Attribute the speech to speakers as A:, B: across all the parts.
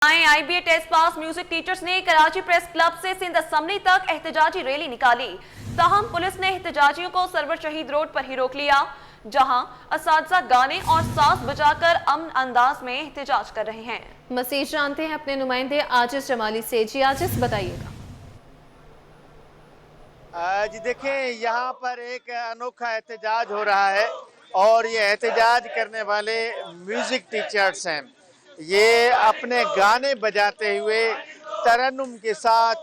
A: IBA test pass music teachers ने Karachi press club से Sindh assembly तक एहतजाजी रैली निकाली। ताहम पुलिस ने एहतजाजियों को सरवर शहीद रोड पर ही रोक लिया, जहां असातिज़ा गाने और साज बजाकर अमन अंदाज में एहतजाज कर रहे हैं।
B: मज़ीद जानते हैं अपने नुमाइंदे आजिज जमाली से। जी आजिज, बताइएगा।
C: जी देखें, यहाँ पर एक अनोखा एहतजाज हो रहा है और ये एहतजाज करने वाले म्यूजिक टीचर्स हैं। ये अपने गाने बजाते हुए तरन्नुम के साथ,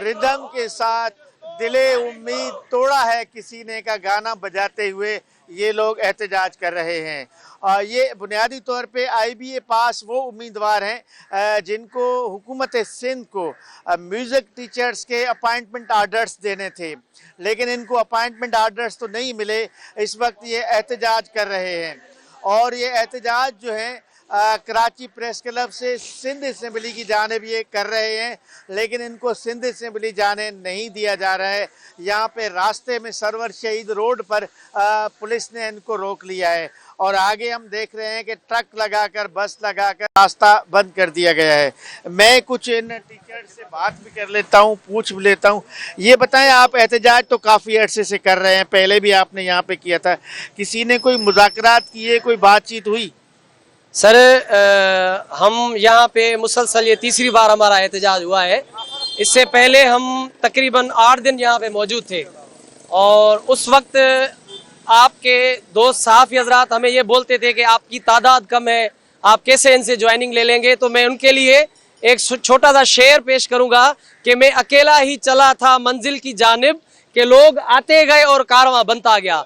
C: रिदम के साथ, दिले उम्मीद तोड़ा है किसी ने का गाना बजाते हुए ये लोग एहतजाज कर रहे हैं। ये बुनियादी तौर पे आईबीए पास वो उम्मीदवार हैं जिनको हुकूमत सिंध को म्यूज़िक टीचर्स के अपॉइंटमेंट आर्डर्स देने थे, लेकिन इनको अपॉइंटमेंट आर्डर्स तो नहीं मिले। इस वक्त ये एहतजाज कर रहे हैं और ये एहतजाज जो है कराची प्रेस क्लब से सिंध असम्बली की जानिब ये कर रहे हैं, लेकिन इनको सिंध असम्बली जाने नहीं दिया जा रहा है। यहाँ पे रास्ते में सरवर शहीद रोड पर पुलिस ने इनको रोक लिया है और आगे हम देख रहे हैं कि ट्रक लगाकर, बस लगाकर रास्ता बंद कर दिया गया है। मैं कुछ इन टीचर से बात भी कर लेता हूँ, पूछ भी लेता हूँ। ये बताएं, आप एहतजाज तो काफ़ी अरसे से कर रहे हैं, पहले भी आपने यहाँ पे किया था, किसी ने कोई मुज़ाकरात किए, कोई बातचीत हुई?
D: सर, हम यहाँ पे मुसलसल ये तीसरी बार हमारा एहतजाज हुआ है। इससे पहले हम तकरीबन 8 दिन यहाँ पे मौजूद थे और उस वक्त आपके दोस्त सहाफ़ी हजरात हमें ये बोलते थे कि आपकी तादाद कम है, आप कैसे इनसे ज्वाइनिंग ले लेंगे। तो मैं उनके लिए एक छोटा सा शेर पेश करूँगा कि मैं अकेला ही चला था मंजिल की जानिब, के लोग आते गए और कारवां बनता गया।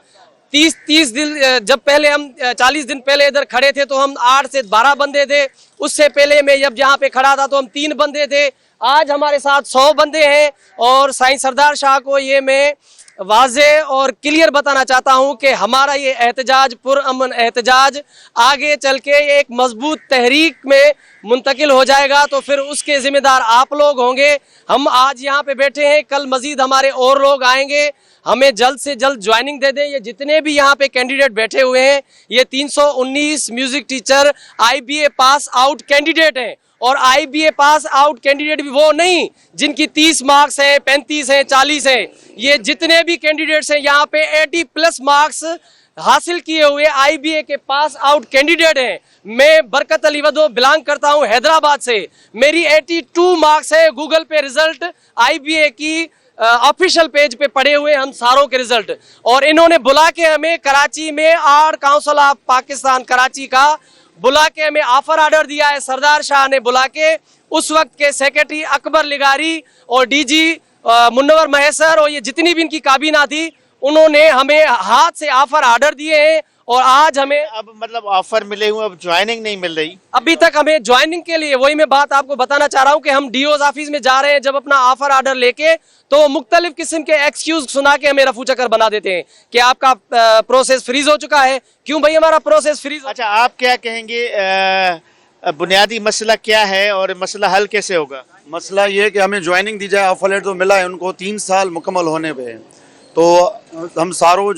D: 30 दिन जब पहले हम 40 दिन पहले इधर खड़े थे तो हम 8 से 12 बंदे थे। उससे पहले मैं जब यहाँ पे खड़ा था तो हम 3 बंदे थे। आज हमारे साथ 100 बंदे हैं और साईं सरदार शाह को ये मैं वाज़े और क्लियर बताना चाहता हूँ कि हमारा ये एहतजाज पुरअमन एहतजाज आगे चल के एक मजबूत तहरीक में मुंतकिल हो जाएगा, तो फिर उसके जिम्मेदार आप लोग होंगे। हम आज यहाँ पे बैठे हैं, कल मजीद हमारे और लोग आएंगे। हमें जल्द से जल्द ज्वाइनिंग दे दें। ये जितने भी यहाँ पे कैंडिडेट बैठे हुए हैं, ये 319 music teacher IBA pass out candidate हैं और आईबीए पास आउट कैंडिडेट भी वो नहीं जिनकी 30 मार्क्स हैं, 35 हैं, 40 हैं। ये जितने भी कैंडिडेट्स हैं यहाँ पे 80+ मार्क्स हासिल किए हुए आईबीए के पास आउट कैंडिडेट हैं। मैं बरकत अली वदो बिलोंग करता हूँ हैदराबाद से। मेरी 82 मार्क्स है। गूगल पे रिजल्ट आईबीए की ऑफिशियल पेज पे पड़े हुए हम सारों के रिजल्ट, और इन्होंने बुला के हमें कराची में art council of Pakistan Karachi का बुला के हमें ऑफर ऑर्डर दिया है। सरदार शाह ने बुला के उस वक्त के सेक्रेटरी अकबर लिगारी और डीजी मुन्नवर महेसर और ये जितनी भी इनकी काबीना थी, उन्होंने हमें हाथ से ऑफर ऑर्डर दिए हैं और आज हमें
C: अब मतलब ऑफर मिले हुए, अब ज्वाइनिंग नहीं मिल रही
D: अभी तक। हमें ज्वाइनिंग के लिए वही मैं बात आपको बताना चाह रहा हूँ कि हम डीओ ऑफिस में जा रहे हैं। जब अपना ऑफर ऑर्डर लेके तो मुख्तलिफ किस्म के एक्सक्यूज सुना के हमें रफू चक्कर बना देते हैं कि आपका प्रोसेस फ्रीज हो चुका है। क्यों भाई हमारा प्रोसेस फ्रीज?
C: अच्छा, आप क्या कहेंगे, बुनियादी मसला क्या है और मसला हल कैसे होगा?
E: मसला ये है कि हमें ज्वाइनिंग दी जाए। ऑफर लेटर तो मिला है उनको 3 साल मुकम्मल होने पे, तो हम सारों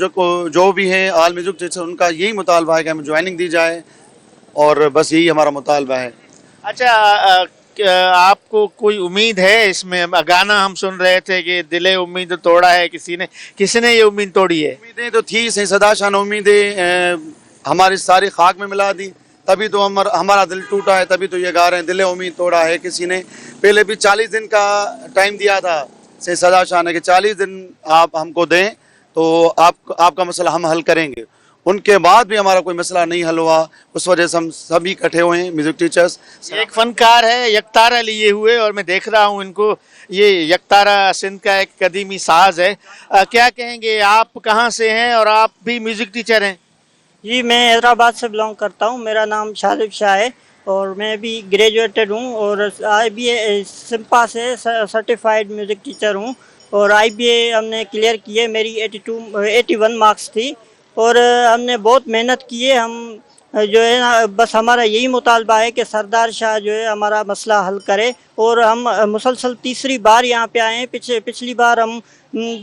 E: जो भी हैं आल म्यूजिक टीचर, उनका यही मुतालबा है कि हमें ज्वाइनिंग दी जाए और बस यही हमारा मुतालबा है।
C: अच्छा, आपको कोई उम्मीद है इसमें? गाना हम सुन रहे थे कि दिले उम्मीद तोड़ा है किसने ये उम्मीद तोड़ी है?
E: उम्मीदें तो थी, सही सदा शाह ने उम्मीदें हमारी सारी खाक में मिला दी, तभी तो हमारा दिल टूटा है, तभी तो ये गा रहे हैं दिले उम्मीद तोड़ा है किसी ने। पहले भी 40 दिन का टाइम दिया था सही सदा शाह ने कि 40 दिन आप हमको दें तो आपका मसला हम हल करेंगे। उनके बाद भी हमारा कोई मसला नहीं हल हुआ, उस वजह से हम सभी इकट्ठे हुए हैं म्यूजिक टीचर्स।
C: एक फनकार है यकतारा लिए हुए और मैं देख रहा हूँ इनको। ये यकतारा सिंध का एक कदीमी साज है। क्या कहेंगे, आप कहाँ से हैं और आप भी म्यूजिक टीचर हैं?
F: जी, मैं हैदराबाद से बिलोंग करता हूँ। मेरा नाम शादिब शाह है और मैं भी ग्रेजुएटेड हूँ और आईबीए सिम्पा से सर्टिफाइड म्यूज़िक टीचर हूँ और आईबीए हमने क्लियर किए। मेरी 81 मार्क्स थी और हमने बहुत मेहनत की है। हम जो है ना, बस हमारा यही मुतालबा है कि सरदार शाह जो है हमारा मसला हल करे। और हम मुसलसल तीसरी बार यहाँ पे आए हैं। पिछली बार हम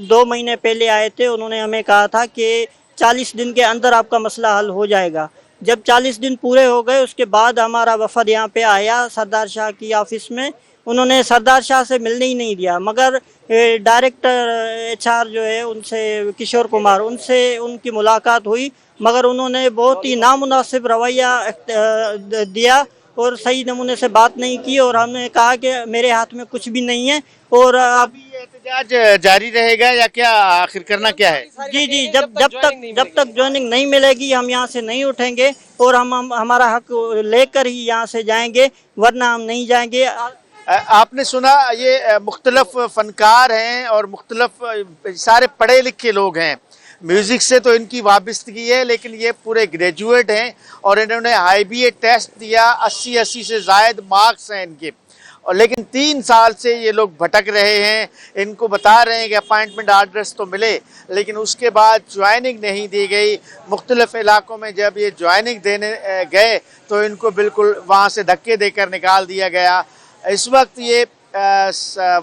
F: 2 महीने पहले आए थे। उन्होंने हमें कहा था कि 40 दिन के अंदर आपका मसला हल हो जाएगा, जब 40 दिन पूरे हो गए उसके बाद हमारा वफद यहाँ पे आया सरदार शाह की ऑफिस में। उन्होंने सरदार शाह से मिलने ही नहीं दिया, मगर डायरेक्टर HR जो है उनसे, किशोर कुमार, उनसे उनकी मुलाकात हुई, मगर उन्होंने बहुत ही नामुनासिब रवैया दिया और सही नमूने से बात नहीं की। और हमने कहा कि मेरे हाथ में कुछ भी नहीं है और अब
C: ये एहतजाज जारी रहेगा या क्या, आखिर करना क्या है?
F: जी, जब तक ज्वाइनिंग नहीं मिलेगी हम यहाँ से नहीं उठेंगे और हम हमारा हक लेकर ही यहाँ से जाएंगे, वरना हम नहीं जाएंगे।
C: आपने सुना, ये मुख्तलफ फनकार हैं और मुख्तलफ सारे पढ़े लिखे लोग हैं। म्यूज़िक से तो इनकी वाबस्तगी है, लेकिन ये पूरे ग्रेजुएट हैं और इन्होंने IBA टेस्ट दिया, 80 से ज़ायद मार्क्स हैं इनके। और लेकिन 3 साल से ये लोग भटक रहे हैं। इनको बता रहे हैं कि अपॉइंटमेंट आर्डर्स तो मिले, लेकिन उसके बाद ज्वाइनिंग नहीं दी गई। मुख्तलिफ इलाकों में जब ये ज्वाइनिंग देने गए तो इनको बिल्कुल वहाँ से धक्के देकर निकाल दिया गया। इस वक्त ये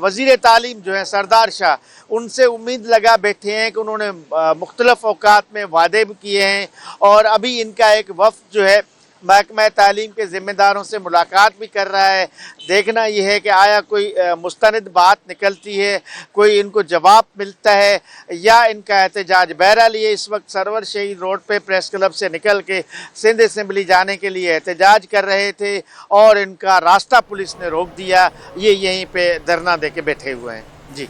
C: वज़ीर तालीम जो है सरदार शाह, उनसे उम्मीद लगा बैठे हैं कि उन्होंने मुख्तलिफ औकात में वादे भी किए हैं और अभी इनका एक वफ़द जो है महकमा तालीम के ज़िम्मेदारों से मुलाकात भी कर रहा है। देखना यह है कि आया कोई मुस्तनद बात निकलती है, कोई इनको जवाब मिलता है या इनका एहतजाज। बहरहाल ये इस वक्त सरवर शहीद रोड पे प्रेस क्लब से निकल के सिंध असम्बली जाने के लिए एहतजाज कर रहे थे और इनका रास्ता पुलिस ने रोक दिया। ये यहीं पे धरना दे के बैठे हुए हैं। जी,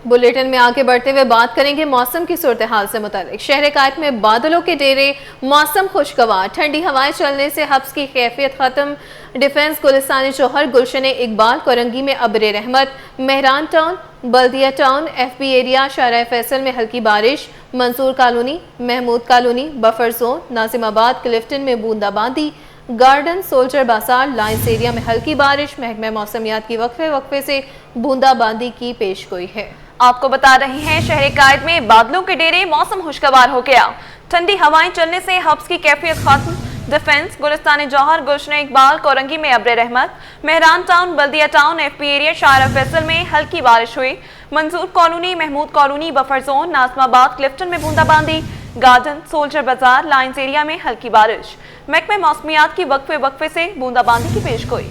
B: बुलेटिन में आगे बढ़ते हुए बात करेंगे मौसम की सूरत हाल से मुतालिक। शहर कायद में बादलों के डेरे, मौसम खुशगवार, ठंडी हवाएं चलने से हब्स की कैफियत खत्म। डिफेंस, गुलिस्तानी जौहर, गुलशन इकबाल, कोरंगी में अब्र रहमत, Mehran Town, Baldia Town, FB Area, Shahrah Faisal में हल्की बारिश, Mansoor Colony, Mahmood Colony, Buffer Zone, Nazimabad, Clifton में बूंदाबांदी, Garden, Soldier Bazaar, Lines Area में हल्की बारिश। महकमा मौसमियात की वक्फे से बूंदाबांदी की पेशगोई है।
A: आपको बता रहे हैं शहर कायद में बादलों के डेरे, मौसम खुशगवार हो गया। ठंडी हवाएं चलने से हब्स की कैफियत खत्म। डिफेंस, गुलिस्तानी जौहर, गुलशन इकबाल, कोरंगी में अब्र रहमत, Mehran Town, Baldia Town, FB Area, Shahrah Faisal में हल्की बारिश हुई। Mansoor Colony, Mahmood Colony, Buffer Zone, Nazimabad, Clifton में बूंदाबांदी, Garden, Soldier Bazaar, Lines Area में हल्की बारिश। महकमा मौसमियात की वक्फे से बूंदाबांदी की पेशगोई।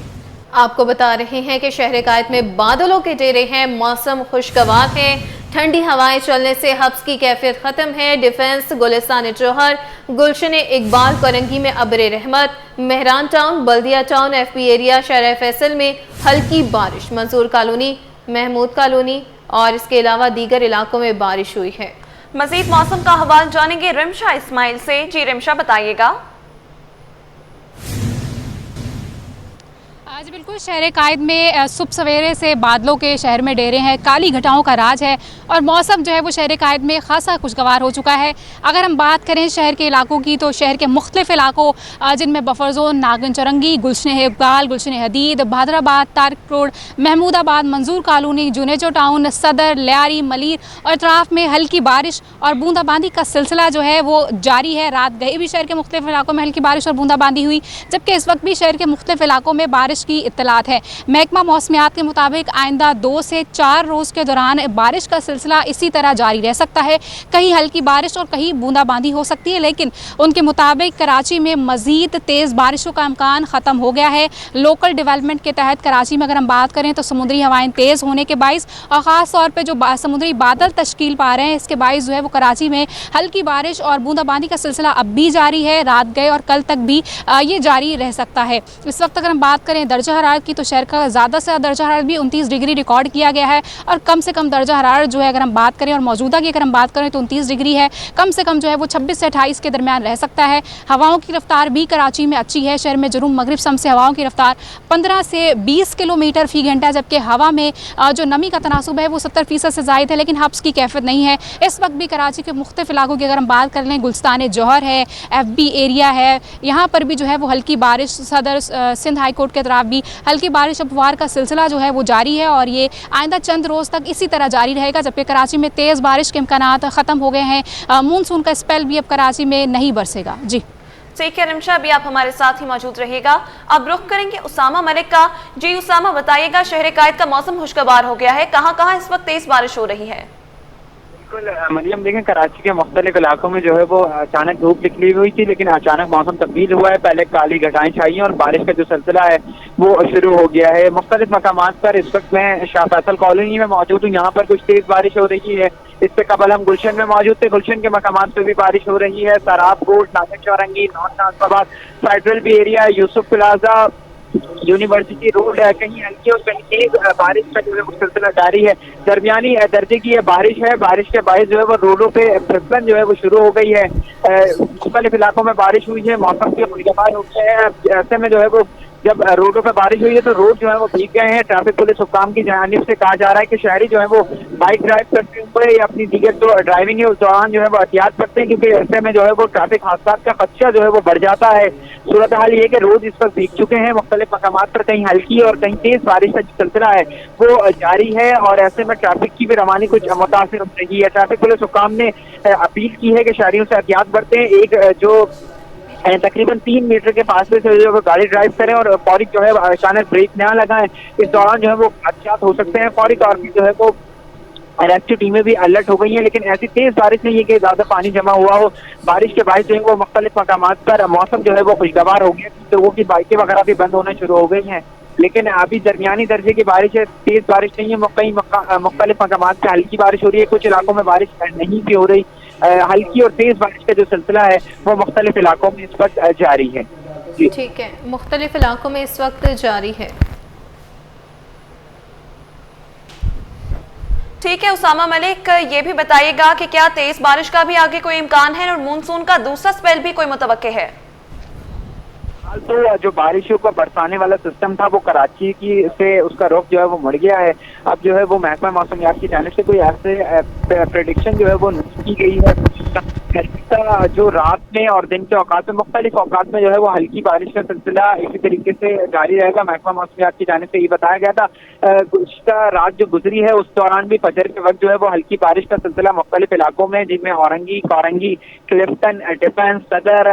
B: आपको बता रहे हैं कि शहर कायद में बादलों के डेरे हैं, मौसम खुशगवार है, ठंडी हवाएं चलने से हब्स की कैफियत खत्म है। डिफेंस, गुलिस्तान जौहर, गुलशन इकबाल, कोरंगी में अब्र रहमत, Mehran Town, Baldia Town, FB Area, Shahrah Faisal में हल्की बारिश। मंसूर कॉलोनी, महमूद कॉलोनी और इसके अलावा दीगर इलाकों में बारिश हुई है।
A: मजीद मौसम का हवाला जानेंगे रिमशा इस्माइल से। जी रिमशा, बताइएगा।
G: आज बिल्कुल शहर कायद में सुबह सवेरे से बादलों के शहर में डेरे हैं, काली घटाओं का राज है और मौसम जो है वो शहर कायद में खासा खुशगवार हो चुका है। अगर हम बात करें शहर के इलाकों की तो शहर के मुख्तलिफ इलाकों जिनमें बफर जोन, नागन चौरंगी, गुलशन इकबाल, गुलशन हदीद, भादराबाद, तारक रोड, महमूदाबाद, मंजूर कॉलोनी, जुनेजो टाउन, सदर, लियारी, मलिर और अतराफ में हल्की बारिश और बूंदाबांदी का सिलसिला जो है वो जारी है। रात गए भी शहर के मुख्तलिफ इलाकों में हल्की बारिश और बूंदाबांदी हुई, जबकि इस वक्त भी शहर के मुख्तलिफ इलाकों में बारिश की इत्तलात है। महकमा मौसमियात के मुताबिक आइंदा 2 से 4 रोज़ के दौरान बारिश का सिलसिला इसी तरह जारी रह सकता है। कहीं हल्की बारिश और कहीं बूंदाबांदी हो सकती है, लेकिन उनके मुताबिक कराची में मज़ीद तेज़ बारिशों का इम्कान ख़त्म हो गया है। लोकल डेवलपमेंट के तहत कराची में अगर हम बात करें तो समुद्री हवाएं तेज़ होने के बाइस और ख़ास तौर पर जो समुद्री बादल तश्कील पा रहे हैं, इसके बाइस जो है वो कराची में हल्की बारिश और बूंदाबांदी का सिलसिला अब भी जारी है। रात गए और कल तक भी ये जारी रह सकता है। इस वक्त अगर हम बात करें दर्जा हरारत की तो शहर का ज़्यादा से ज़्यादा दर्जा हरारत भी 29 डिग्री रिकॉर्ड किया गया है और कम से कम दर्जा हरारत जो है अगर हम बात करें और मौजूदा की अगर हम बात करें तो 29 डिग्री है। कम से कम जो है वो 26 से 28 के दरमियान रह सकता है। हवाओं की रफ्तार भी कराची में अच्छी है। शहर में जुनूब मगरिब सम से हवाओं की रफ्तार 15 से 20 किलोमीटर फी घंटा, जबकि हवा में जो नमी का तनासुब है वो 70% से ज़ायद है, लेकिन हब्स की कैफियत नहीं है। इस वक्त भी कराची के मुख्तलिफ इलाकों की अगर हम बात कर लें, गुलिस्तान जौहर है, FB एरिया है, यहाँ पर भी जो है वो हल्की बारिश, सदर सिंध हाई कोर्ट के तरफ भी हल्की बारिश अपवार का सिलसिला जो है वो जारी है और ये आइंदा चंद रोज़ तक इसी तरह जारी रहेगा, जबकि कराची में तेज़ बारिश के इम्कानात ख़त्म हो गए हैं। मानसून का स्पेल भी अब कराची में नहीं बरसेगा। जी
A: ठीक है रिमशा, अभी आप हमारे साथ ही मौजूद रहिएगा। अब रुख करेंगे उसामा मलिक का। जी उसामा, बताइएगा, शहर कायद का मौसम खुशगवार हो गया है, कहाँ कहाँ इस वक्त तेज बारिश हो रही है?
H: बिल्कुल मरियम, देखें कराची के मुख्तलिफ इलाकों में जो है वो अचानक धूप निकली हुई थी, लेकिन अचानक मौसम तब्दील हुआ है। पहले काली घटाएं छाई हैं और बारिश का जो सिलसिला है वो शुरू हो गया है। मुख्तलिफ मकामात पर इस वक्त मैं शाह फैसल कॉलोनी में मौजूद हूँ, यहाँ पर कुछ तेज बारिश हो रही है। इससे कबल हम गुलशन में मौजूद थे, गुलशन के मकामात पर भी बारिश हो रही है। सराब कोट, नासिर चौरंगी, नॉर्थ नाजबाबाद, फेडरल भी area, Yusuf plaza, university road है, कहीं हल्की और कहीं तेज बारिश का जो है वो सिलसिला जारी है। दरमियानी दर्जे की ये बारिश है। बारिश के बायस जो है वो रोडों पे फिसलन जो है वो शुरू हो गई है। मुख्तलिफ इलाकों में बारिश हुई है, मौसम के खुशगवार हो गए हैं। ऐसे में जो है वो जब रोडों पे बारिश हुई है तो रोड जो है वो भीग गए हैं। ट्रैफिक पुलिस हुक्काम की जानिब से कहा जा रहा है कि शहरी जो है वो बाइक ड्राइव करते हुए या अपनी दीगर जो ड्राइविंग है उस दौरान जो है वो एहतियात करते हैं, क्योंकि ऐसे में जो है वो ट्रैफिक हादसा का खदशा जो है वो बढ़ जाता है। सूरत हाल ये कि रोड इस वक्त भीग चुके हैं। मुख्तलिफ मकामात पर कहीं हल्की और कहीं तेज बारिश का जो सिलसिला है वो जारी है और ऐसे में ट्रैफिक की भी रवानी कुछ मुतासिर हो रही है। ट्रैफिक पुलिस हुक्काम ने अपील की है कि शहरियों से एहतियात बरतें। एक जो तकरीबन 3 मीटर के फासले से जो है गाड़ी ड्राइव करें और फौरी जो है अचानक ब्रेक ना लगाएं। इस दौरान जो है वो हादसात हो सकते हैं। फौरी तौर पर जो है वो रेस्क्यू टीमें भी अलर्ट हो गई हैं, लेकिन ऐसी तेज बारिश नहीं है कि ज्यादा पानी जमा हुआ हो। बारिश के बायस जो है वो मुख्तलिफ मकामात पर मौसम जो है वो खुशगवार हो गया, लोगों की बाइकें वगैरह भी बंद होना शुरू हो गई हैं। लेकिन अभी दरमियानी दर्जे की बारिश है, तेज बारिश नहीं है। कई मुख्तलिफ मकामात पर हल्की बारिश हो रही है, कुछ इलाकों में बारिश नहीं भी हो रही। हल्की और तेज बारिश का जो सिलसिला है वो मुख्तलिफ इलाकों में इस वक्त जारी है। जी
B: ठीक है, मुख्तलिफ इलाकों में इस वक्त जारी है।
A: ठीक है उसामा मलिक, ये भी बताइएगा कि क्या तेज बारिश का भी आगे कोई इम्कान है और मानसून का दूसरा स्पेल भी कोई मुतवक्के है?
H: तो जो बारिशों का बरसाने वाला सिस्टम था वो कराची की से उसका रुख जो है वो मुड़ गया है। अब जो है वो महकमा मौसमियात की जानिब से कोई ऐसे प्रेडिक्शन जो है वो नहीं की गई है। जो रात में और दिन के औकात में मुख्तलिफ औकात में जो है वो हल्की बारिश का सिलसिला इसी तरीके से जारी रहेगा। महकमा मौसमियात की जानिब से ये बताया गया था। गुज़िश्ता रात जो गुजरी है उस दौरान भी फजर के वक्त जो है वो हल्की बारिश का सिलसिला मुख्तलिफ इलाकों में, जिनमें औरंगी, कोरंगी, क्लिफ्टन, डिफेंस, सदर,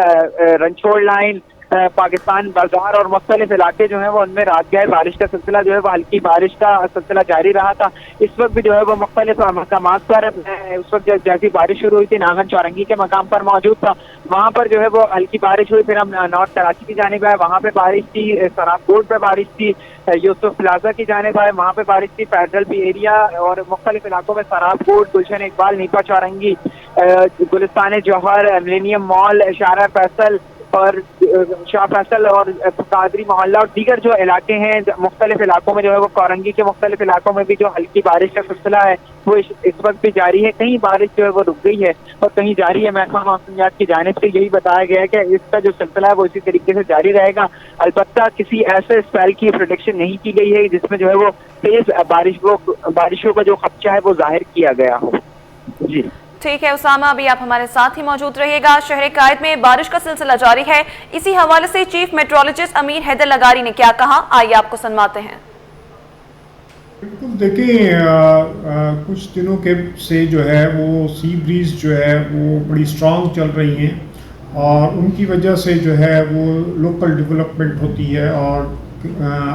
H: रंचोड़ लाइन, पाकिस्तान बाजार और मुख्तलिफ इलाके जो है वो उनमें रात गए बारिश का सिलसिला जो है वो हल्की बारिश का सिलसिला जारी रहा था। इस वक्त भी जो है वो मुख्तलिफ मकामात पर उस वक्त जैसी बारिश शुरू हुई थी नागन चौरंगी के मकाम पर मौजूद था, वहाँ पर जो है वो हल्की बारिश हुई। फिर हम नॉर्थ कराची की जानिब आए, वहाँ पे बारिश थी। सराब कोट पे बारिश थी। यूसुफ प्लाजा की जानिब आए, वहाँ पे बारिश थी। फेडरल भी एरिया और मुख्तलिफ इलाकों में सराब कोट, गुलशन इकबाल, नीपा चौरंगी, गुलिस्तान जौहर, मिलेनियम मॉल, शारा फैसल और शाह फैसल और कादरी मोहल्ला और दीगर जो इलाके हैं मुख्तलिफ इलाकों में जो है वो कोरंगी के मुख्तलिफ इलाकों में भी जो हल्की बारिश का सिलसिला है वो इस वक्त भी जारी है। कहीं बारिश जो है वो रुक गई है और कहीं जारी है। महकमा मौसमियात की जानिब से यही बताया गया है कि इसका जो सिलसिला है वो इसी तरीके से जारी रहेगा। अलबत्ता किसी ऐसे स्पेल की प्रेडिक्शन नहीं की गई है जिसमें जो है वो तेज बारिशों का जो खदशा है वो जाहिर किया गया हो। जी
A: ठीक है उसामा, अभी आप हमारे साथ ही मौजूद रहिएगा। शहर कायद में बारिश का सिलसिला जारी है। इसी हवाले से चीफ मेट्रोलॉजिस्ट अमीर हैदर लगारी ने क्या कहा, आइए आपको सुनवाते हैं।
I: बिल्कुल, देखिए कुछ दिनों के से जो है वो सी ब्रीज जो है वो बड़ी स्ट्रांग चल रही हैं और उनकी वजह से जो है वो लोकल डेवलपमेंट होती है और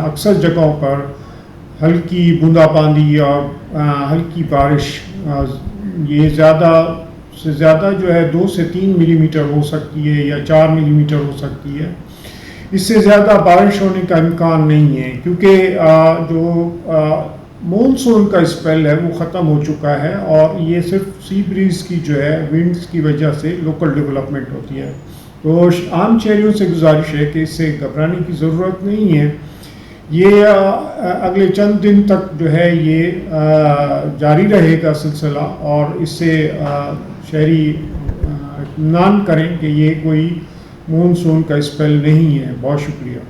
I: अक्सर जगहों पर हल्की बूंदाबांदी और हल्की बारिश ये ज़्यादा से ज़्यादा जो है 2 से 3 मिलीमीटर हो सकती है या 4 मिलीमीटर हो सकती है। इससे ज़्यादा बारिश होने का इम्कान नहीं है क्योंकि जो मॉनसून का स्पेल है वो ख़त्म हो चुका है और ये सिर्फ सी ब्रीज की जो है विंड्स की वजह से लोकल डेवलपमेंट होती है। तो आम शहरियों से गुजारिश है कि इससे घबराने की ज़रूरत नहीं है। ये अगले चंद दिन तक जो है ये जारी रहेगा सिलसिला और इससे शहरी इत्मीनान करें कि ये कोई मॉनसून का स्पेल नहीं है। बहुत शुक्रिया।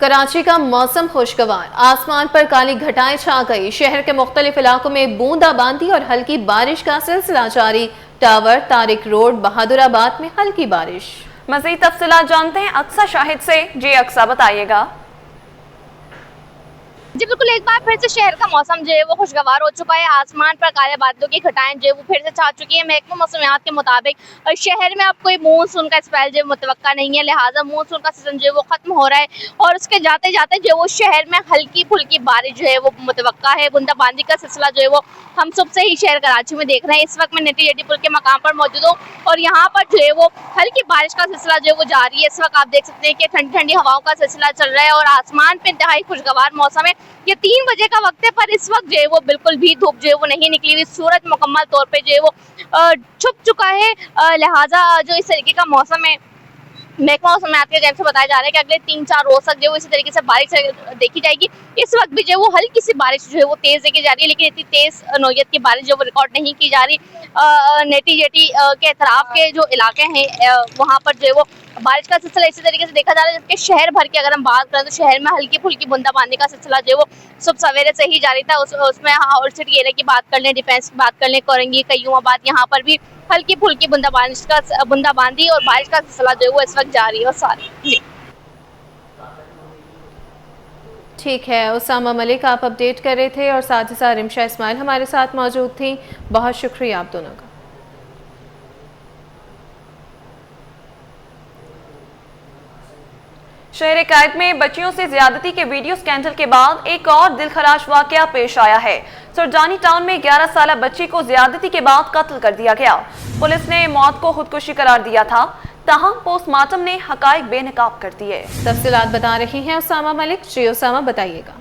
B: कराची का मौसम खुशगवार, आसमान पर काली घटाएं छा गई। शहर के मुख्तलिफ इलाकों में बूंदाबांदी और हल्की बारिश का सिलसिला जारी। टावर, तारिक रोड, बहादुराबाद में हल्की बारिश।
A: मज़ीद तफसीलात जानते हैं अक्सा शाहिद से। जी अक्सा, बताइएगा।
J: जी बिल्कुल, एक बार फिर से शहर का मौसम जो है वो खुशगवार हो चुका है। आसमान पर काले बादलों की घटाएं जो है वो फिर से छा चुकी है। महकमा मौसमियात के मुताबिक शहर में अब कोई मानसून का स्पेल जो है मुतवक्का नहीं है, लिहाजा मानसून का सीजन जो है वो खत्म हो रहा है और उसके जाते जाते जो है वो शहर में हल्की फुल्की बारिश जो है वो मुतवक्का है। बूंदाबांदी का सिलसिला जो है वो हम सुबह से ही शहर कराची में देख रहे हैं। इस वक्त मैं नेटी जेटी पुल के मकाम पर मौजूद हूँ और यहाँ पर जो है वो हल्की बारिश का सिलसिला जो है वो जारी है। इस वक्त आप देख सकते हैं कि ठंडी ठंडी हवाओं का सिलसिला चल रहा है और आसमान पे इंतहाई खुशगवार मौसम है। ये 3 बजे का वक्त है पर इस वक्त जो है वो बिल्कुल भी धूप जो है वो नहीं निकली हुई, सूरज मुकम्मल तौर पे जो है वो छुप चुका है। लिहाजा जो इस तरीके का मौसम है, महकमा मौसमियात के जैसे बताया जा रहा है कि अगले 3-4 रोज तक जो है इसी तरीके से बारिश देखी जाएगी। इस वक्त भी जो है वो हल्की सी बारिश जो है वो तेज देखी जा रही है, लेकिन इतनी तेज नौयत की बारिश जो वो रिकॉर्ड नहीं की जा रही। नेटी जेटी के अतराफ के जो इलाके हैं वहाँ पर जो है वो बारिश का सिलसिला इसी तरीके से देखा जा रहा है, जबकि शहर भर की अगर हम बात करें तो शहर में हल्की फुल्की बूंदाबांदी का सिलसिला जो है वो सुबह सवेरे से ही जारी था। उसमें हावड़ सिटी एरिया की बात कर लें, डिफेंस की बात कर लें, कोरंगी, कयूमाबाद, यहाँ पर भी हल्की फुल्की बूंदाबांदी और बारिश का सिलसिला जो है वो इस वक्त जारी है। और सारी जी
B: ठीक है, उसामा मलिक आप अपडेट कर रहे थे और साथ ही साथ रिमशा इस्माइल हमारे साथ मौजूद थी। बहुत शुक्रिया आप दोनों का।
A: शहर कायद में बच्चियों से ज्यादती के वीडियो स्कैंडल के बाद एक और दिलखराश वाकया पेश आया है। सुरजानी टाउन में 11 साला बच्ची को ज्यादती के बाद कत्ल कर दिया गया। पुलिस ने मौत को खुदकुशी करार दिया था, ताहम पोस्टमार्टम ने हकायक बेनकाब कर दिए।
B: तफसीलात बता रही हैं उसामा मलिक। जी उसामा, बताइएगा।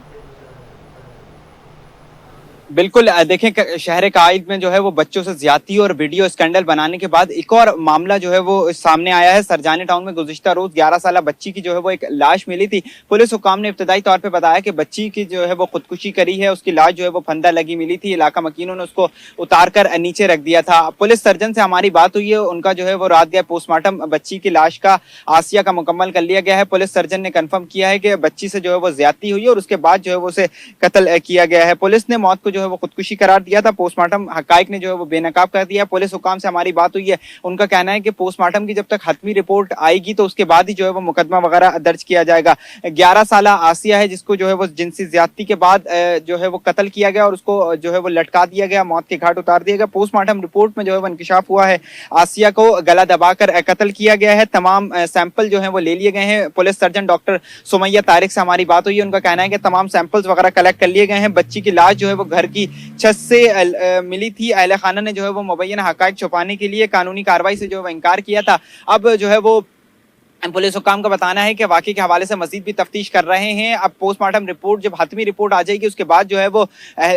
K: बिल्कुल, देखें शहर कायद में जो है वो बच्चों से ज्यादती और वीडियो स्कैंडल बनाने के बाद एक और मामला जो है वो सामने आया है। सरजानी टाउन में गुज़िश्ता रोज 11 साला बच्ची की जो है वो एक लाश मिली थी। पुलिस हुकाम ने इब्तदाई तौर पे बताया कि बच्ची की जो है वो खुदकुशी करी है, उसकी लाश जो है वो फंदा लगी मिली थी। इलाका मकीनों ने उसको उतार कर नीचे रख दिया था। पुलिस सर्जन से हमारी बात हुई है, उनका जो है वो रात गया पोस्टमार्टम बच्ची की लाश का आसिया का मुकम्मल कर लिया गया है। पुलिस सर्जन ने कन्फर्म किया है कि बच्ची से जो है वो ज्यादती हुई है और उसके बाद जो है वो उसे कत्ल किया गया है। पुलिस ने मौत को जो है वो खुदकुशी करार दिया था। पोस्टमार्टम हकायक ने जो है वो बेनकाब कर दिया। पुलिस हुकाम से हमारी बात हुई है, उनका कहना है कि पोस्टमार्टम की जब तक हतमी रिपोर्ट आएगी तो उसके बाद ही जो है वो मुकदमा वगैरह दर्ज किया जाएगा। 11 साला आसिया है जिसको जो है वो जिनसी ज्यादती के बाद जो है वो कत्ल किया गया और उसको जो है वो लटका दिया गया, मौत के घाट उतार दिया गया। पोस्टमार्टम रिपोर्ट में जो है वो इंकिशाफ हुआ है आसिया को गला दबाकर कत्ल किया गया है। तमाम सैंपल जो है वो ले लिए गए हैं। Police surgeon doctor Sumaiya Tariq से हमारी बात हुई है, उनका कहना है कि तमाम सैंपल्स वगैरह कलेक्ट कर लिए गए हैं। बच्ची की लाश जो है वो घर की छत से मिली थी। अहले खाना ने जो है वो मुबैना हकायक छुपाने के लिए कानूनी कार्रवाई से जो है वो इनकार किया था। अब जो है वो पुलिस हुकाम का बताना है कि वाकई के हवाले से मजीद भी तफ्तीश कर रहे हैं। अब पोस्टमार्टम रिपोर्ट जब हतमी रिपोर्ट आ जाएगी उसके बाद जो है वो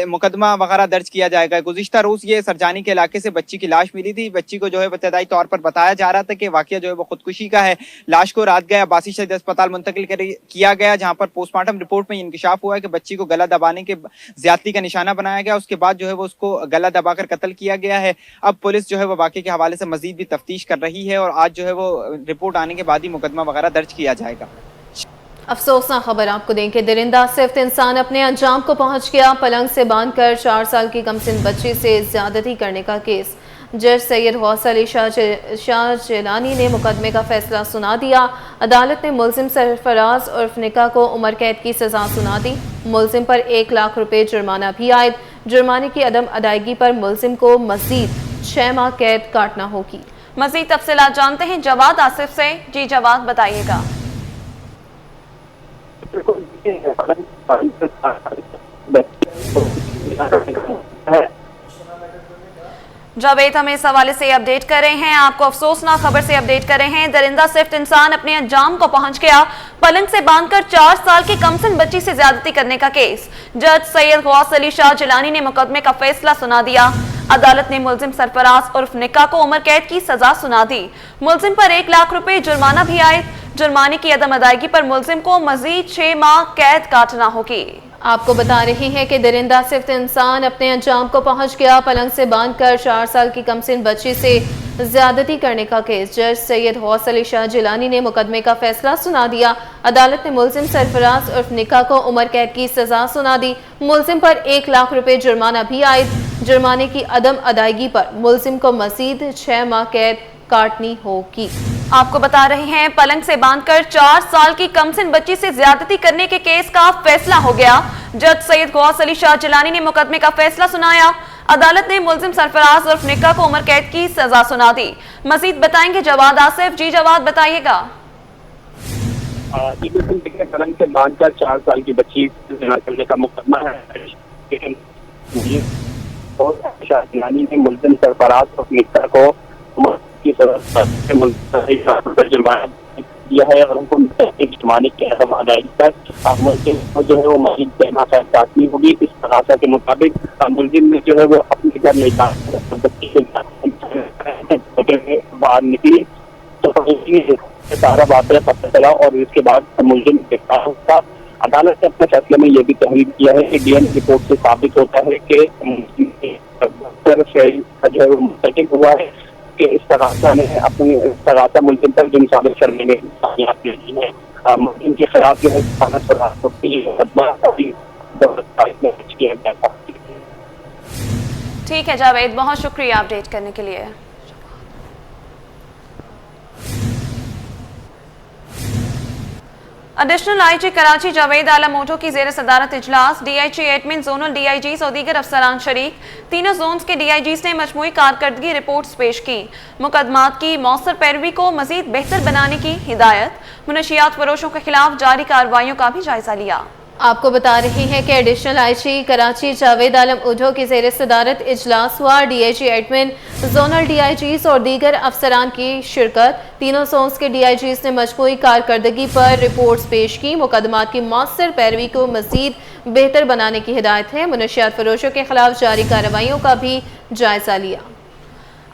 K: मुकदमा वगैरह दर्ज किया जाएगा। गुज़िश्ता रोज ये सरजानी के इलाके से बच्ची की लाश मिली थी। बच्ची को जो है इब्तदाई तौर पर बताया जा रहा था कि वाकया जो है वो खुदकुशी का है। लाश को रात गया अब्बासी शहीद अस्पताल मुंतकिल किया गया, जहाँ पर पोस्टमार्टम रिपोर्ट में इंकिशाफ हुआ है कि बच्ची को गला दबाने के ज्यादती का निशाना बनाया गया, उसके बाद जो है वो उसको गला दबाकर कत्ल किया गया है। अब पुलिस जो है वो वाकई के हवाले से मजीद भी तफ्तीश कर रही है और आज जो है वो रिपोर्ट आने के बाद ही मुकदमा वगैरह दर्ज किया जाएगा।
B: अफसोसनाक खबर आपको दें कि दरिंदा सिर्फ इंसान अपने अंजाम को पहुंच गया। पलंग से बांधकर 4 साल की कमसिन बच्ची से ज्यादती करने का केस जज सैयद गौस अली शाह जिलानी ने मुकदमे का फैसला सुना दिया। अदालत ने मुलजिम सरफराज उर्फ निका को उम्र कैद की सजा सुना दी। मुलजिम पर 1 लाख रुपए जुर्माना भी आयद। जुर्माने की अदम अदायगी पर मुलजिम को मजीद 6 माह कैद काटना होगी।
A: मजीद तफसीलात जानते हैं जवाद आसिफ से। जी जवाद, बताइएगा। जावेद हमें इस हवाले से अपडेट कर रहे हैं। आपको अफसोसनाक खबर से अपडेट कर रहे हैं। दरिंदा सिर्फ इंसान अपने अंजाम को पहुंच गया। पलंग से बांधकर 4 साल की कमसिन बच्ची से ज्यादती करने का केस जज सैयद गौस अली शाह जिलानी ने मुकदमे का फैसला सुना दिया। अदालत ने मुलजिम सरफराज उर्फ निका को उम्र कैद की सजा सुना दी। मुलजिम पर 1 लाख रुपए जुर्माना भी आए। जुर्माने की अदम अदायगी पर मुलजिम को मजीद 6 माह कैद काटना होगी।
B: आपको बता रही हैं कि दरिंदा सिर्फ इंसान अपने अंजाम को पहुंच गया। पलंग से बांधकर 4 साल की कमसिन बच्ची से ज्यादती करने का केस जज सैयद गौस अली शाह जिलानी ने मुकदमे का फैसला सुना दिया। अदालत ने मुलजिम सरफराज उर्फ निका को उम्र कैद की सजा सुना दी। मुलजिम पर 1 लाख रुपए जुर्माना भी आयद। जुर्माने की अदम अदायगी पर मुलजिम को मजीद 6 माह कैद काटनी होगी।
A: आपको बता रहे हैं, पलंग से बांधकर 4 साल की कमसिन बच्ची से ज्यादती करने के केस का फैसला हो गया। जज सैयद गौस अली शाह जिलानी ने मुकदमे का फैसला सुनाया। अदालत ने मुलजिम सरफराज उर्फ निक्का को उम्र कैद की सजा सुना दी। मजीद बताएंगे जवाद आसिफ। जी जवाद, बताइएगा।
H: पलंग से बांधकर 4 साल की बच्ची करने का मुकदमा है और शाह जिलानी ने मुलजिम सरफराज उर्फ निक्का को की सजा जुर्माना दिया है और उनको जुर्माने की रकम अदायगी पर मुलजिम जो है वो मजीद तहनासा काटनी होगी। इस तनासा के मुताबिक मुलजिम ने जो है वो अपने घर ले बच्ची से बाहर निकली तो सारा बात पता चला और इसके बाद मुलजिम गिरफ्तार हुआ। अदालत ने अपने फैसले में यह भी तहरीर किया है कि डीएनए रिपोर्ट से साबित होता है कि जो है वो मुस्तकिल हुआ है कि इस तगासा ने अपनी तगासा मुलजिम पर जुर्म साबित करने में कामयाब रही है। मुलजिम के खिलाफ जो है किया गया था।
A: ठीक है जावेद, बहुत शुक्रिया अपडेट करने के लिए। एडिशनल आईजी कराची जावेद आलम ओझो की जेर सदारत इजलास डीआईजी एडमिन जोनल डीआईजीज और दीगर अफसरान शरीक। तीनों जोन्स के डीआईजीज ने मजमूई कारकर्दगी रिपोर्ट्स पेश की। मुकदमात की मौसर पैरवी को मजीद बेहतर बनाने की हिदायत। मुनशियात फरोशों के खिलाफ जारी कार्रवाइयों का भी जायजा लिया।
B: आपको बता रहे हैं कि एडिशनल आईजी कराची जावेद आलम ओझो की जेर सदारत इजलास हुआ। डीआईजी एडमिन जोनल डीआईजीज और दीगर अफसरान की शिरकत। तीनों जोन्स के डीआईजीज ने मजमूई कारकर्दगी पर रिपोर्ट्स पेश की। मुकदमात की मौसर पैरवी को मजीद बेहतर बनाने की हिदायत है। मुनशियात फरोशों के खिलाफ जारी कार्रवाइयों का भी जायजा लिया।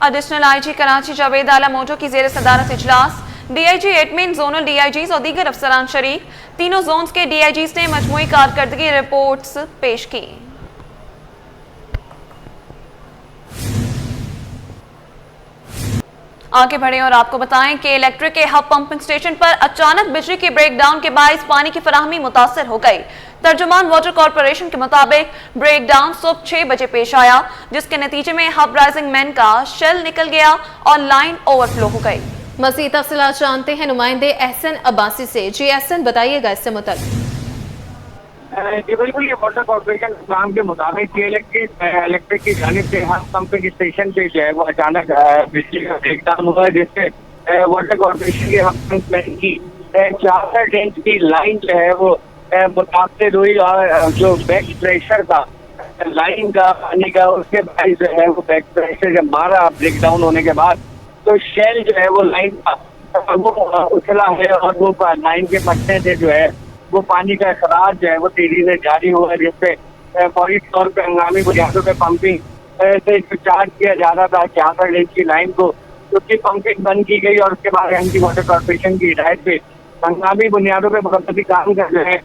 A: एडिशनल आईजी कराची जावेद आलम ओझो की जेर सदारत इजलास डीआईजी एडमिन जोनल डीआईजीज और दीगर अफसरान शरीक। तीनों जोन्स के डीआईजीज ने मजमूई कारकर्दगी रिपोर्ट्स पेश की। आगे बढ़े और आपको बताएं कि इलेक्ट्रिक के हब पंपिंग स्टेशन पर अचानक बिजली के ब्रेकडाउन के बायस पानी की फराहमी मुतासर हो गई। तर्जुमान वाटर कॉरपोरेशन के मुताबिक ब्रेकडाउन सुबह 6 बजे पेश आया, जिसके नतीजे में हब राइजिंग मैन का शेल निकल गया और लाइन ओवरफ्लो हो गई।
B: मज़ीद तफसीलात जानते हैं नुमाइंदे एहसन अब्बासी से। जी एहसन, बताइएगा इससे मुताल्लिक़।
H: जी बिल्कुल, ये वाटर कॉर्पोरेशन काम के मुताबिक इलेक्ट्रिक की जानिब से हर पंपिंग स्टेशन पे जो है वो अचानक बिजली का ब्रेकडाउन हुआ है, जिससे वाटर कॉर्पोरेशन के पंपिंग की 400 इंच की लाइन जो है वो मुतासर हुई और जो बैक प्रेशर था लाइन का पानी का उसके बाद जो है वो बैक प्रेशर जब मारा ब्रेकडाउन होने के बाद तो शेल जो है वो लाइन का वो उछला है और वो लाइन के पट्टे से जो है वो पानी का खराज जो है वो तेजी से जारी हुआ है, जिससे फौरी तौर पर हंगामी बुनियादों पर पंपिंग से जो चार्ज किया जा रहा था 400 इंच की लाइन को, उसकी पंपिंग बंद की गई और उसके बाद एमपी वाटर कॉर्पोरेशन की हिदायत पे हंगामी बुनियादों पर मुकम्मली काम का जो है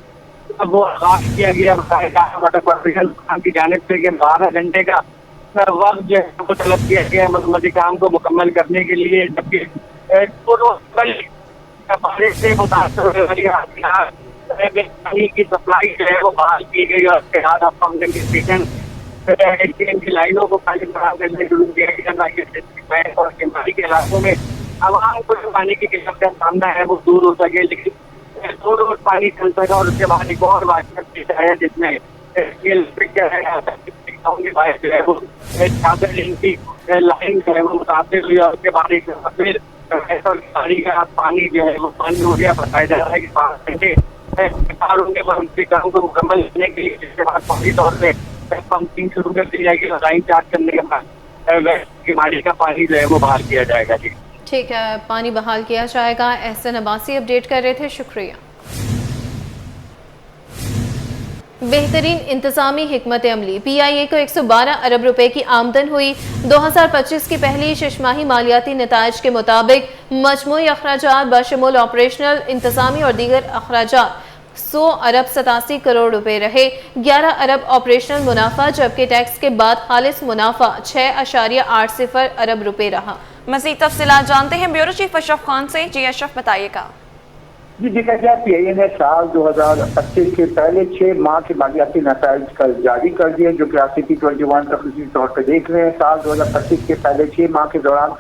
H: वो आगाज किया गया। वाटर कॉर्पोरेशन की जानिब से 12 घंटे का वक्त जो है वो तलब किया गया मुकम्मली काम को मुकम्मल करने के लिए, जबकि बारिश से मुतासर होने वाली पानी की सप्लाई जो है वो बहाल की गई और उसके बाद अब पंपिंग स्टेशन की लाइनों को पानी फराहम करने शुरू किया गया ताकि और शिमाली के इलाकों में आवाम को जो पानी की किल्लत का सामना है वो दूर हो सके। लेकिन 2 रोज पानी चल सका और उसके बाद एक और वाक़या है जिसमें जो है वो 400 इंच की लाइन जो है वो मुतासर हुई और उसके बाद एक फिर गाड़ी का पानी जो है वो बंद हो गया। बताया जा रहा है कि 5 घंटे काम को मुकम्मल करने के लिए, जिसके बाद फौरी तौर पे पंपिंग शुरू कर दी जाएगी और लाइन चार्ज करने के बाद गाड़ी का पानी जो है वो बहाल किया जाएगा।
B: ठीक है, पानी बहाल किया जाएगा। एहसन अब्बासी अपडेट कर रहे थे, शुक्रिया। बेहतरीन इंतजामी हिकमत अमली। PIA को 112 अरब रुपए की आमदन हुई। 2025 की पहली छमाही मालियाती नताइज के मुताबिक मजमूई अखराजात बशमूल ऑपरेशनल, इंतजामी और दीगर अखराजात 100 अरब 87 करोड़ रुपए रहे। 11 अरब ऑपरेशनल मुनाफा, जबकि टैक्स के बाद खालिस मुनाफा 6.80 अरब रुपए रहा।
A: मज़ीद तफसीलात जानते हैं ब्यूरो चीफ अशरफ खान से। जी अशरफ, बताइएगा।
L: जी देखा जाए PIA ने साल 2025 के पहले 6 माह के मालियाती नताइज कल जारी कर दिए, जो कि RCP 21 का खुशी तौर पर देख रहे हैं। साल 2025 के पहले 6 माह के दौरान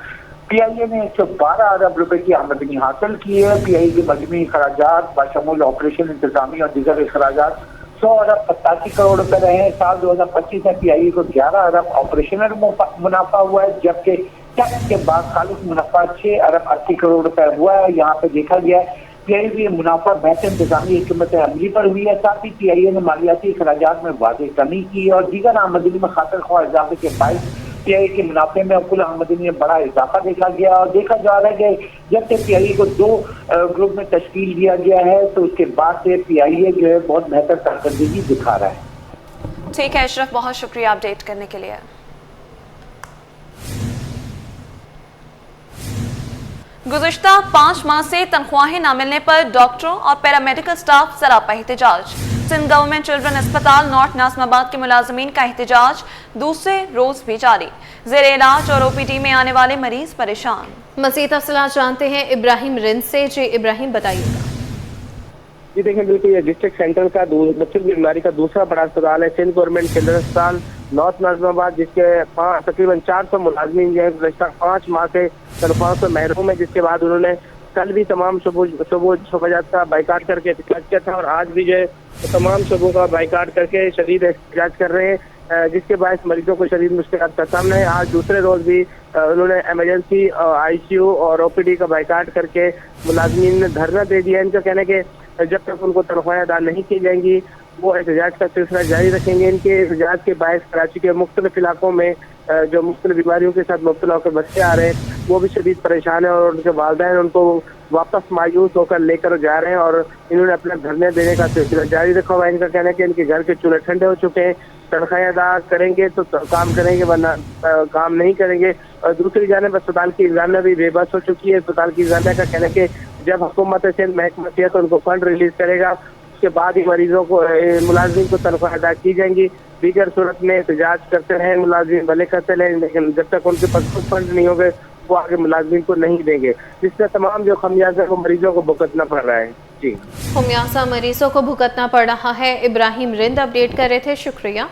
L: PIA ने 112 अरब रुपए की आमदनी हासिल की है। PIA के मजमूई खराजात बशमूल ऑपरेशन इंतजामी और दीगर खराजात 100 अरब 87 करोड़ रुपए रहे हैं। साल 2025 में PIA को 11 अरब ऑपरेशनल मुनाफा हुआ है, जबकि टैक्स के बाद खालिस मुनाफा 6 अरब 80 करोड़ रुपए हुआ है। यहाँ पे देखा गया है PIA भी मुनाफा बेहतर इंतजामी हिकमत अमली पर हुई है। साथ ही PIA ने मालियाती खराजात में वाज़ेह कमी की और दीगर आमदनी में खातिर ख्वाह इजाफे के बायस PIA के मुनाफे में कुल आमदनी में बड़ा इजाफा देखा गया और देखा जा रहा है कि जब से PIA को 2 ग्रुप में तश्कील दिया गया है तो उसके बाद से PIA जो है बहुत बेहतर कारकर्दगी दिखा रहा है।
A: ठीक है अशरफ, बहुत शुक्रिया अपडेट करने के लिए। गुज़िश्ता 5 माह से तनख्वाहें न मिलने पर डॉक्टरों और पैरामेडिकल स्टाफ सरापा एहतजाज। सिंध गवर्नमेंट चिल्ड्रन अस्पताल नॉर्थ नाज़िमाबाद के मुलाजमीन का एहतजाज दूसरे रोज भी जारी। ज़ेरे इलाज और OPD में आने वाले मरीज परेशान। मज़ीद तफसीलात जानते हैं इब्राहिम रिंद से। जी इब्राहिम, बताइएगा।
M: जी देखिए, बिल्कुल ये डिस्ट्रिक्ट सेंटर का बच्चों की बीमारी का दूसरा बड़ा अस्पताल है सिंध गवर्नमेंट चिल्ड्रन अस्पताल नॉर्थ नाज़िमाबाद, जिसके तकरीबन 400 मुलाजमीन जो है गुज़श्ता 5 माह से तनख्वाह से महरूम है। जिसके बाद उन्होंने कल भी तमाम शोबाजात का बाइकाट करके एहतजाज किया था और आज भी जो है तमाम शोबों का बाइकाट करके शदीद एहतजाज कर रहे हैं, जिसके बायस मरीजों को शदीद मुश्किलात का सामना है। आज दूसरे रोज भी उन्होंने इमरजेंसी ICU और OPD का बाइकाट करके मुलाजमीन ने धरना दे दिया। इनका कहना है कि जब तक उनको तनख्वाहें अदा नहीं की जाएंगी वो एहतजाज का सिलसिला जारी रखेंगे। इनके एहतजाज के बायस कराची के मुख्तलिफ इलाकों में जो मुख्तलिफ बीमारियों के साथ मुब्तला होकर बच्चे आ रहे हैं वो भी शदीद परेशान है और उनके वालिदैन उनको वापस मायूस होकर लेकर जा रहे हैं और इन्होंने अपना धरने देने का सिलसिला जारी रखा हुआ है। इनका कहना है कि इनके घर के चूल्हे ठंडे हो चुके हैं, तनख्वाहें अदा करेंगे तो काम करेंगे वरना काम नहीं करेंगे। और दूसरी जानिब अस्पताल की इंतजामिया भी बेबस हो चुकी है। अस्पताल की इंतजामिया का कहना है कि जब हुकूमत सिंध महकमा सेहत उनको फंड रिलीज करेगा उसके बाद ही मरीजों को मुलाजिम को तनख्वाह अदा की जाएंगी। दीगर सूरत में एहतजाज करते रहे मुलाजिम भले करते रहे, लेकिन जब तक उनके पास खुद फंड नहीं होंगे वो आगे मुलाजिम को नहीं देंगे, जिससे तमाम जो खमियाजा है वो मरीजों को भुगतना पड़ रहा है। जी,
B: खमियाजा मरीजों को भुगतना पड़ रहा है। इब्राहिम रिंद अपडेट कर रहे थे, शुक्रिया।